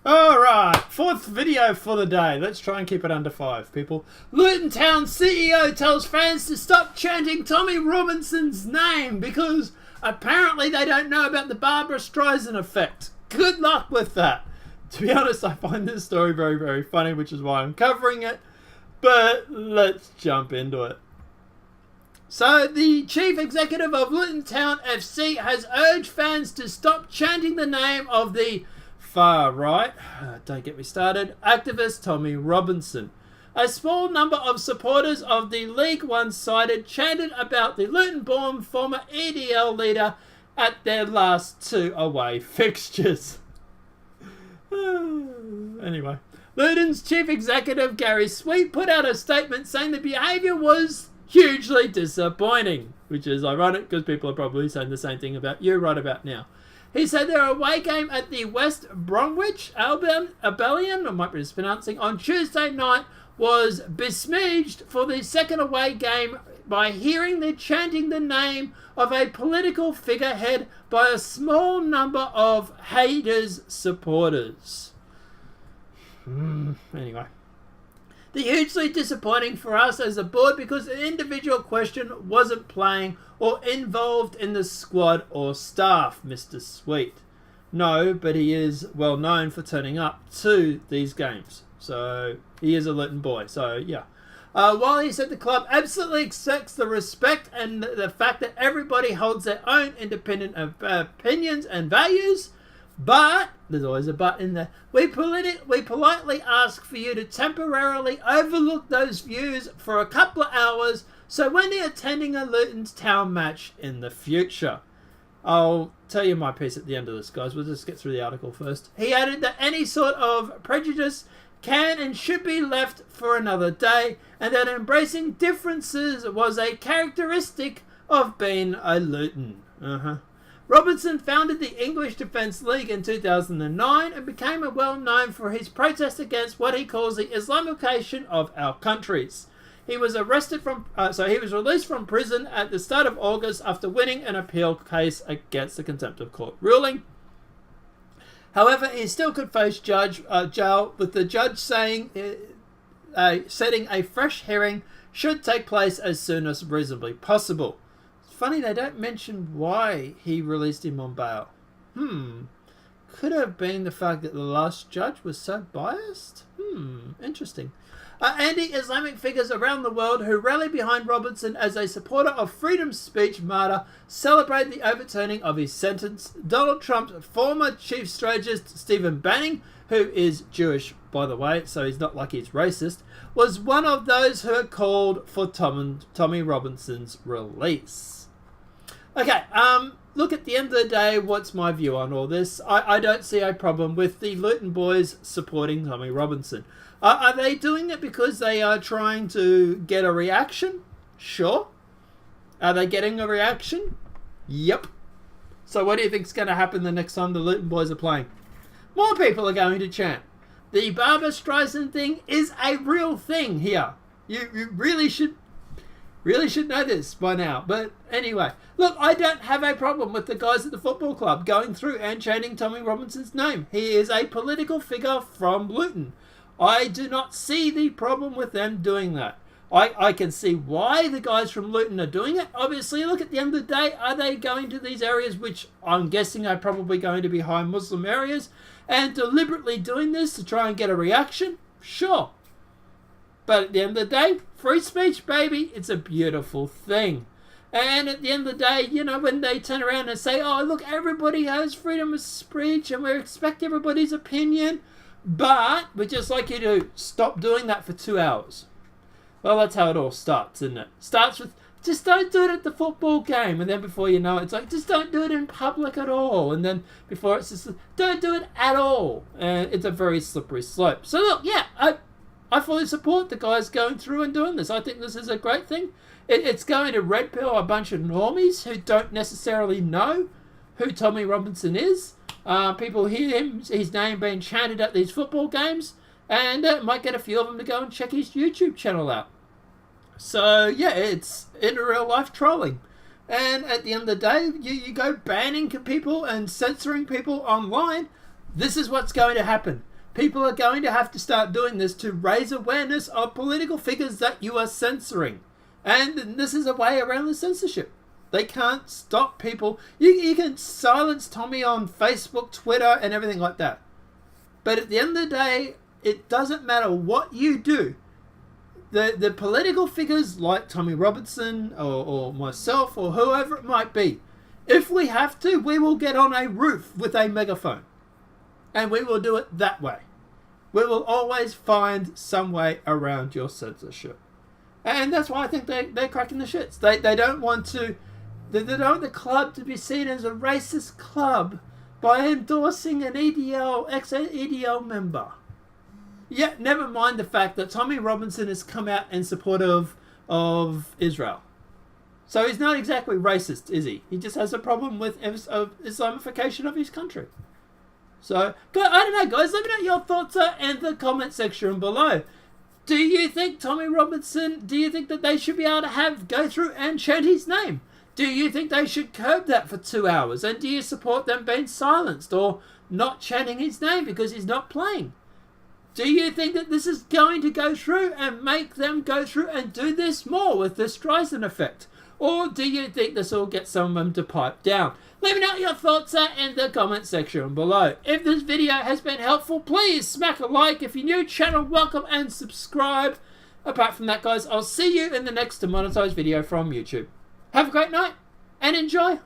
Alright, fourth video for the day. Let's try and keep it under 5, people. Luton Town CEO tells fans to stop chanting Tommy Robinson's name because apparently they don't know about the Barbara Streisand effect. Good luck with that. To be honest, I find this story very, very funny, which is why I'm covering it. But let's jump into it. So, the chief executive of Luton Town FC has urged fans to stop chanting the name of the far right, don't get me started, activist Tommy Robinson. A small number of supporters of the League One side chanted about the Luton-born former EDL leader at their last 2 away fixtures. Anyway, Luton's chief executive Gary Sweet put out a statement saying the behaviour was hugely disappointing, which is ironic because people are probably saying the same thing about you right about now. He said their away game at the West Bromwich Albion, I might be mispronouncing, on Tuesday night was besmirched for the second away game by hearing the chanting the name of a political figurehead by a small number of haters supporters. Anyway. The hugely disappointing for us as a board because an individual question wasn't playing or involved in the squad or staff, Mr. Sweet. No, but he is well known for turning up to these games. So he is a Luton boy. So yeah. While he said the club absolutely accepts the respect and the fact that everybody holds their own independent opinions and values, but, there's always a but in there, we politely ask for you to temporarily overlook those views for a couple of hours so when you're attending a Luton Town match in the future. I'll tell you my piece at the end of this, guys. We'll just get through the article first. He added that any sort of prejudice can and should be left for another day, and that embracing differences was a characteristic of being a Luton. Robinson founded the English Defence League in 2009 and became well known for his protest against what he calls the Islamication of our countries. He was released from prison at the start of August after winning an appeal case against the contempt of court ruling. However, he still could face jail, with the judge saying setting a fresh hearing should take place as soon as reasonably possible. Funny they don't mention why he released him on bail. Could have been the fact that the last judge was so biased? Interesting. Anti-Islamic figures around the world who rally behind Robinson as a supporter of freedom speech martyr celebrate the overturning of his sentence. Donald Trump's former chief strategist Stephen Bannon, who is Jewish by the way, so he's not like he's racist, was one of those who had called for Tommy Robinson's release. Okay, look, at the end of the day, what's my view on all this? I don't see a problem with the Luton boys supporting Tommy Robinson. Are they doing it because they are trying to get a reaction? Sure. Are they getting a reaction? Yep. So what do you think's going to happen the next time the Luton boys are playing? More people are going to chant. The Barbara Streisand thing is a real thing here. You really should know this by now. But anyway, look, I don't have a problem with the guys at the football club going through and chanting Tommy Robinson's name. He is a political figure from Luton. I do not see the problem with them doing that. I can see why the guys from Luton are doing it. Obviously, look, at the end of the day, are they going to these areas which I'm guessing are probably going to be high Muslim areas and deliberately doing this to try and get a reaction? Sure. But at the end of the day, free speech, baby, it's a beautiful thing. And at the end of the day, you know, when they turn around and say, oh, look, everybody has freedom of speech and we respect everybody's opinion, but we'd just like you to stop doing that for 2 hours. Well, that's how it all starts, isn't it? Starts with, just don't do it at the football game. And then before you know it, it's like, just don't do it in public at all. And then before it's just, don't do it at all. And it's a very slippery slope. So look, yeah, I fully support the guys going through and doing this. I think this is a great thing. It's going to red pill a bunch of normies who don't necessarily know who Tommy Robinson is. People hear his name being chanted at these football games, and might get a few of them to go and check his YouTube channel out. So yeah, it's in real life trolling. And at the end of the day, you go banning people and censoring people online. This is what's going to happen. people are going to have to start doing this to raise awareness of political figures that you are censoring. And this is a way around the censorship. They can't stop people. You can silence Tommy on Facebook, Twitter, and everything like that. But at the end of the day, it doesn't matter what you do. The political figures like Tommy Robertson or myself or whoever it might be, if we have to, we will get on a roof with a megaphone. And we will do it that way. We will always find some way around your censorship. And that's why I think they're cracking the shits. They don't want to... They don't want the club to be seen as a racist club by endorsing an ex-EDL member. Yet, never mind the fact that Tommy Robinson has come out in support of Israel. So he's not exactly racist, is he? He just has a problem with Islamification of his country. So, I don't know, guys. Let me know your thoughts in the comment section below. Do you think Tommy Robinson, do you think that they should be able to go through and chant his name? Do you think they should curb that for 2 hours? And do you support them being silenced or not chanting his name because he's not playing? Do you think that this is going to go through and make them go through and do this more with the Streisand effect? Or do you think this will get some of them to pipe down? Let me know your thoughts in the comment section below. If this video has been helpful, please smack a like. If you're new, channel welcome and subscribe. Apart from that, guys, I'll see you in the next demonetized video from YouTube. Have a great night and enjoy.